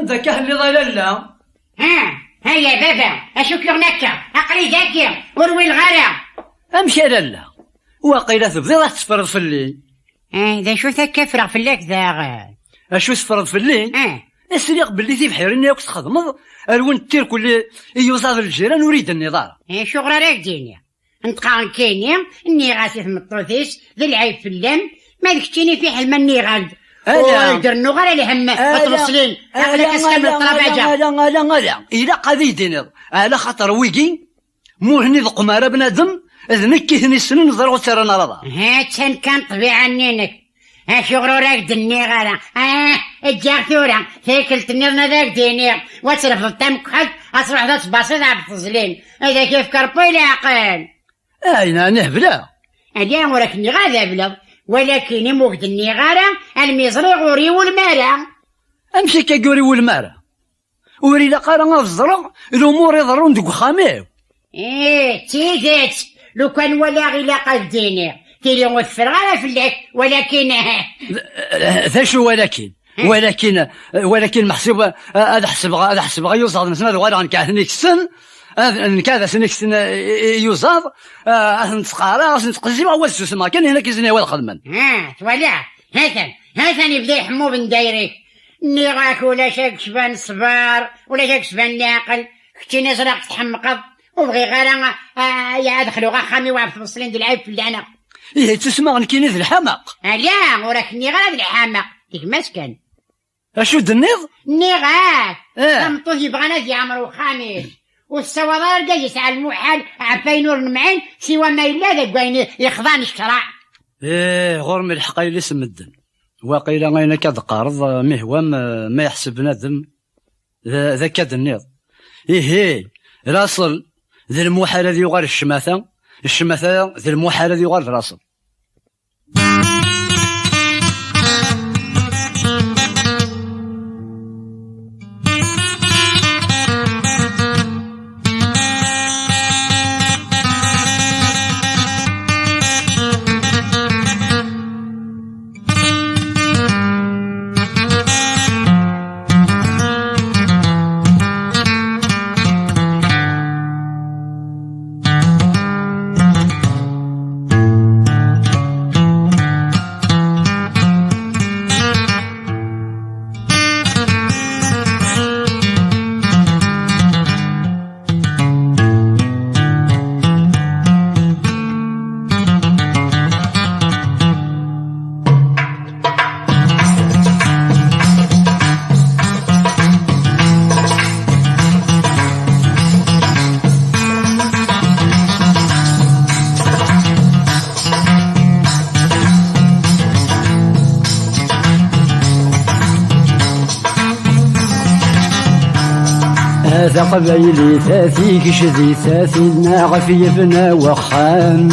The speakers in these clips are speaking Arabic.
انت كهل ضلالة. ها يا بابا اشوف لغنكا اقري ذاكي وروي الغرا. امشي لالا واقيلا تبدي تسفرض في الليل. ذا شو ذاك فرغ في الليل ذا اشو تسفرض في الليل؟ السريق باللي تيبحير اني ياك تخدمض الوين تير كل يوصل الجيران وريد النظاره. شغل راك ديني نتقان كيني اني غاسي مطوثيس ذي العيب في اللم ما ذكتيني في حلم اني غالد ويدرنو غير الهم توصلين عقلك اسكن الطراباجه. لا الى قضي دينيض على خاطر ويكي مو هني القماره بنادم اذنك هني السنين نزرعو سيرانا رضا. تن كان طبيعه نينك شغل راك دني غالا اجاك ثورا ثيكلت نيرنا ذاك ديني وتصرف التمك حد اصبح ذات بسيط عبد التزلين هذا كيف كربي العقل. اين نهبلا اليوم ولكني غادا بلا ولكن موجد النغارة المزري غوري والمارة. امشي كاكوري والمارة وري لقارا الزرع الامور يضرون دوك خاميو. تيجيت لو كان ولا غير قصديني تيلي وثر غير في الليك ولكن شو ولكن محسوب هذا حسب غيوصل نسمع غير عن كاهنيك السن كذا سنك سن يوزاض نتقارا نتقزي هو السوسما كان هنا كيزني هو الخدمن. ولا هذا يبدا يحمو بن دايريك ني راك ولا شاك شبان صبار ولا شاك شبان ناقل كنتي نزرق تحمقض وبغي غير يدخلوا غا خامي واحد في الصلين ديال العيب في اللعنه. تسمع كاين ذي الحمق. لا وراكني غير الحمق ديك مسكن. اشو دنيض؟ نيغاك مطوز يبغانا يعمرو خامي والسوادار جاي يسعى المحال عفاي نور المعين سوى ما إلا ذاك باين يخضان الشرع. غرم الحقاي اللي سمدن واقيلا غينا كاد قارض مهوى ما يحسب نادم ذا كاد النيض. راصل ذي المحال ذي يغار الشماثة ذي المحال ذي يغار راصل. هذا قبيلي ثاثي كشذي ثاثي ناغف يبنى وخام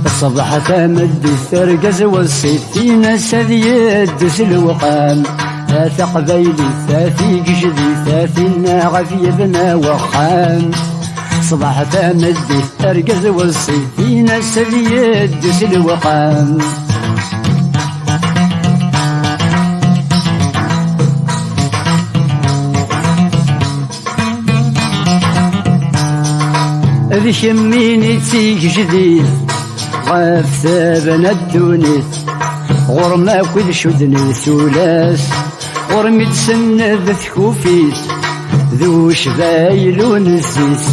الصبح تمد الثرقز والسيفين سذي يدس الوقام. هذا قبيلي ثاثي كشذي ثاثي ناغف يبنى وخام صبح تمد الثرقز والسيفين سذي يدس الوقام. ذي شميني تسيك جديد غاف ثابنا الدونيث غرما كل شدني ثلاث غرمي تسند ثكوفيت ذو شبايل ونسيس.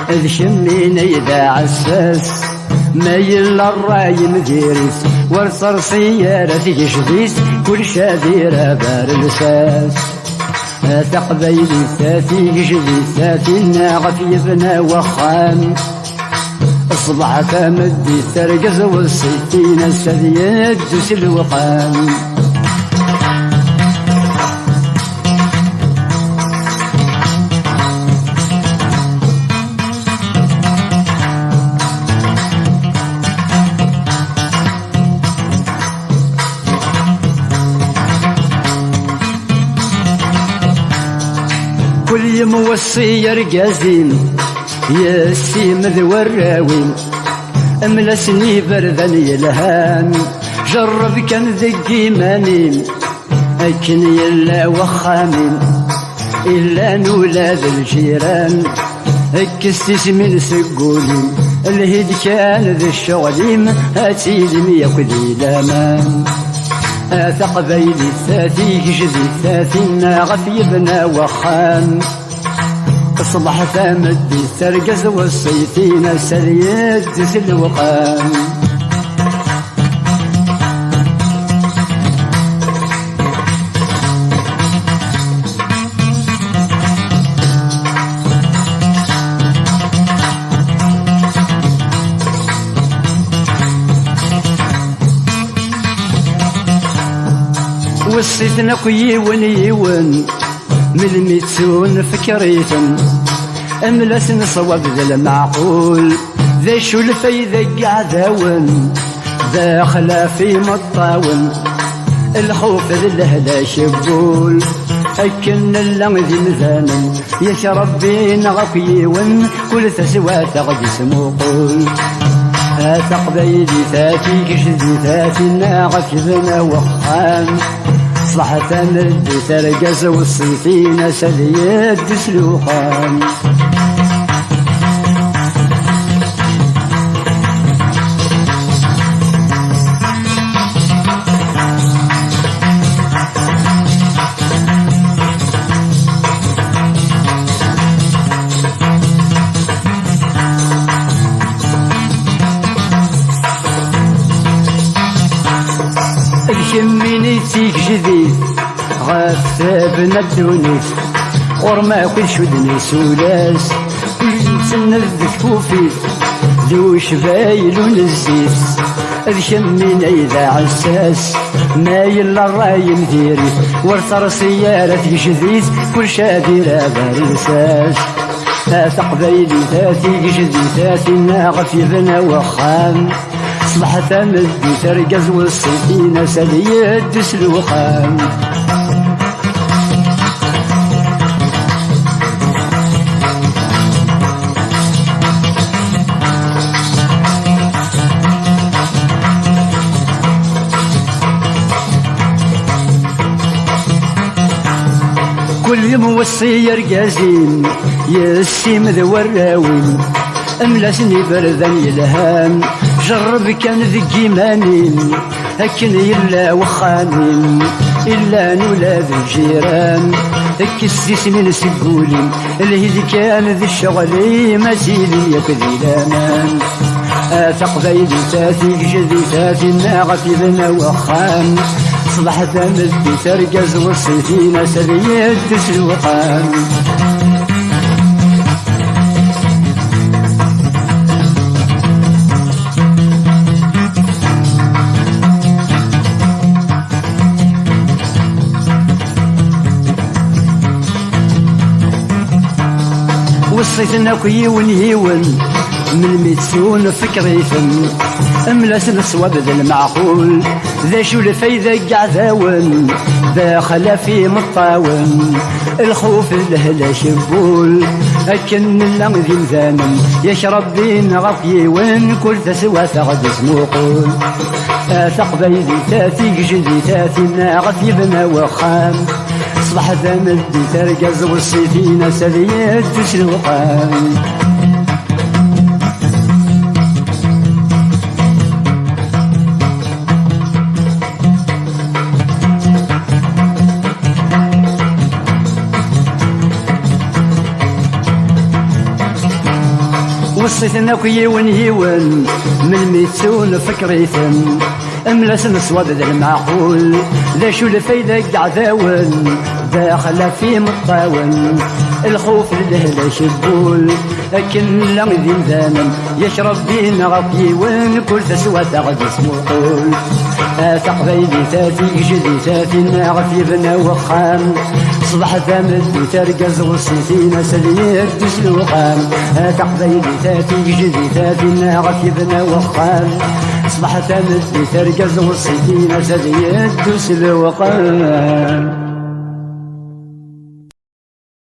ذي شميني ذا عساس ما يلا الراي مديريس ورصر سيارة جديس كل شاديرة بار الاساس. هذا قبيلي ثاثي جدي ثاثي ناغف يبنى وخام الصبح تمدي ترقز والسيفين السذي يدس الوقام. كل موصي يرقازين يا السيم ذو الراوين املسني بردن يلهان جرب كان ذق ايمانين أكن يلا وخامين إلا نولاد الجيران اكستيس من سقولي الهيد كان ذي الشغليم هاتيلم ياكدي لامان قبيلي ثاثي جدي ثاثينا غف يبنى وخان صبح ثامدي ترقز والصيفين سريد سلوقان وصيتنا كيون يون من الميتون فكريتن املاس نصوب ذا المعقول ذا شو الفايدة قعداون داخل في مطاون الخوف ذا الهلا شبول أكن اللغ ذي مذانا يا ربي نغف يون كل تسوى تغدي سموقول قبيلي ثاتي كشدي ثاتي ناغف يبنى وخان صلحت مردي ترقز والصيفين سليد سلوخان يميني تيك جديد غاف بنا الدونيس غرما كل شدني سولاس نتسند ذكوفي ذو شبايل ونزيس ذكمين اذا عساس ما يلا الراي مديري ورثر سيارة جديد كل شاديرة بارساس قبيلي ثاثي جديد ثاثي ناغف يبنى وخام صبحت مدي ترقز والصيفين سليد سلوخان كل يوم وصي رقازين يسيم ذو الراوين املاسني بردان يلهان جرب كان ذي مانين هكن يلا وخانين إلا نولاد الجيران السيس من سقولين الهيد كان ذي الشغلي مسيلي يكذي لامان قبيلي ثاثي جدي ثاثي ناغف يبنى وخان صبح ثامدي ترقز والصيفين سريد تسلوقان وصيتنا كيون يون من ميتسون فكريثن املاس الصواب ذا المعقول ذا شو الفايدة قعداون داخل في مطاون الخوف الهلا شبول أكن اللغ ذي مذانم يشرب بين غفي وين كل تسوى ثغد سموقول قبيلي ثاثي جدي ثاثي ناغف يبنى وخام صبح ذا ترقز والصيفين سليد تسلوقان وصيتنا كيون يون من ميتون فكريثن املاس الصواب ذا المعقول ذا شو الفايدة قعداون داخل في مطاون الخوف للهلا شبول لكن اللغ ذي مذانم يشرب بين غفي وين كل تسوى تغد سموقول قبيلي ثاثي جدي ثاثي ناغف يبنى وخام صبح ثامد ترقز والصيفين سليد تسلوقان قبيلي ثاثي جدي ثاثي ناغف يبنى وخام صبح ثامد ترقز والصيفين سليد تسلوقان